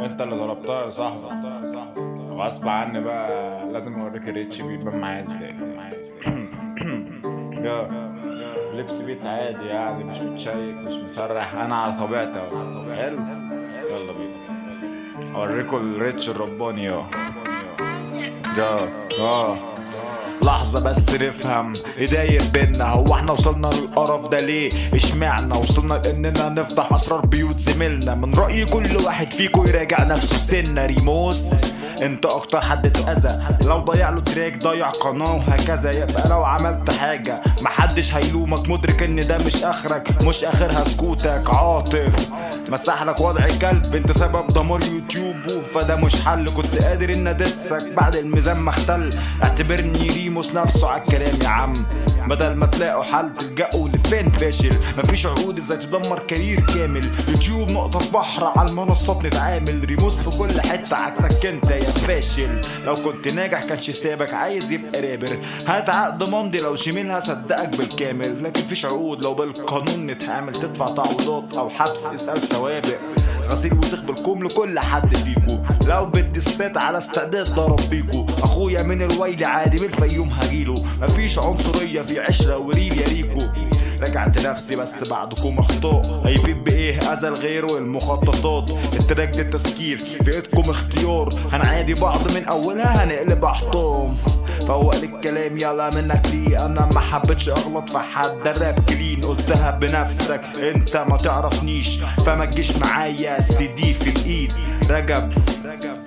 انت اللي ضربتها يا صاحبي. غصب عني بقى لازم اوريك الريتش بيبان معايا ازاي. يا لبس بيت عادي يعني، مش متشيك مش مسرح، انا على طبيعتي اهو. حلو، يلا بينا اوريكم الريتش الرباني. يا لحظة بس نفهم ايه داير بينا. هو احنا وصلنا للقرف ده ليه؟ اشمعنا وصلنا لاننا نفضح اسرار بيوت زميلنا؟ من رأيي كل واحد فيكم يراجع نفسه. استنى ريموس، انت اكتر حد اتأذى. لو ضيع له تراك ضيع قناه وهكذا. يبقى لو عملت حاجة محدش هيلومك، مدرك ان ده مش اخرك، مش اخرها سكوتك. عاطف مسح لك وضع الكلب، انت سبب دمار يوتيوب فده مش حل. كنت قادر ان ادسك بعد الميزان ما اختل. اعتبرني ريموس نفسه عالكلام يا عم، بدل ما تلاقوا حل تلجأوا لفين فاشل. مفيش عقود ازاي تدمر كارير كامل. يوتيوب نقطة بحر على المنصات نتعامل. ريموس في كل حتة عكسك انت يا فاشل. لو كنت ناجح كانش سابك عايز يبقى رابر. هات عقد ممضي لو شميل هصدقك بالكامل، لكن فيش عقود. لو بالقانون نتعامل تدفع تعويضات او حبس، اسأل سوابق. غسيل وسخ بالكم لكل حد فيكو. لو بالدسات على استعداد ضرب بيكو. اخويا من الويل عادي من الفيوم هجيله. مفيش عنصرية في عشرة وريل يا ريكو. رجعت نفسي بس بعدكم اخطاء. هيفيد بايه اذى الغير والمخططات. التراك ده تسكير في ايدكم اختيار. هنعادي بعض من اولها هنقلب احطام. فوق الكلام يلا منك ليه. انا ما حبيتش اغلط في حد. الراب كلين قلتها بنفسك، انت ما تعرفنيش فما تجيش معايا. CD في الايد رجب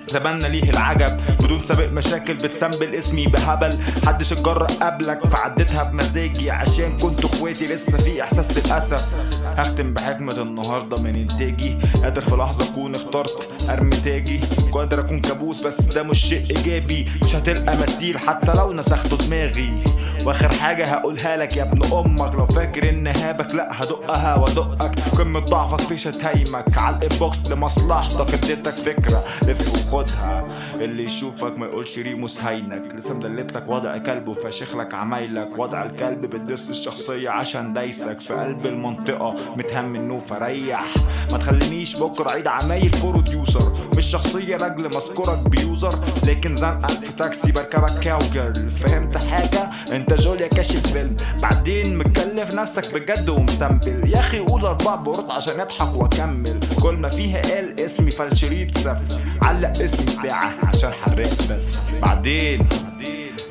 زماننا ليه العجب. بدون سابق مشاكل بتسمبل اسمي بهبل. محدش اتجرأ قبلك فعديتها بمزاجي عشان كنتوا اخواتي. لسه في احساس للاسف. هختم بحكمة النهارده من انتاجي. قادر في لحظة اكون اخترت ارمي تاجي. قادر اكون كابوس بس ده مش شيء ايجابي. مش هتلقى مثيل حتى لو نسخته دماغي. واخر حاجة هقولها لك يا ابن امك، لو فاكر ان هابك لا هدقها وادقك. قمة ضعفك في شتايمك على الانبوكس لمصلحتك. اديتك فكرة لف وخدها. اللي يشوفك ما يقولش ريموس هينك. لسه مدلتلك وضع كلب وفاشخ لك عمايلك. وضع الكلب بتدس الشخصية عشان دايسك في قلب المنطقة. متهم انه فريح ما تخلينيش بكرة عيد عمايل بروديوسر. مش شخصية لاجل مذكرك بيوزر، لكن زنقك في تاكسي بركبك كاوجرل. فهمت حاجة؟ انت جوليا كاشف فيلم بعدين متكلف نفسك بجد ومسمبل. يا اخي قول 4 بورط عشان اضحك واكمل. كل ما فيها قال اسمي فالشريط سف. علق اسمي ساعة عشان حرقت بس بعدين.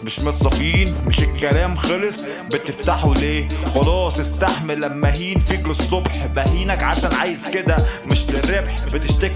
مش متصافين مش الكلام خلص بتفتحوا ليه؟ خلاص استحمل لما هين فيك للصبح. بهينك عشان عايز كده مش للربح. بتشتكي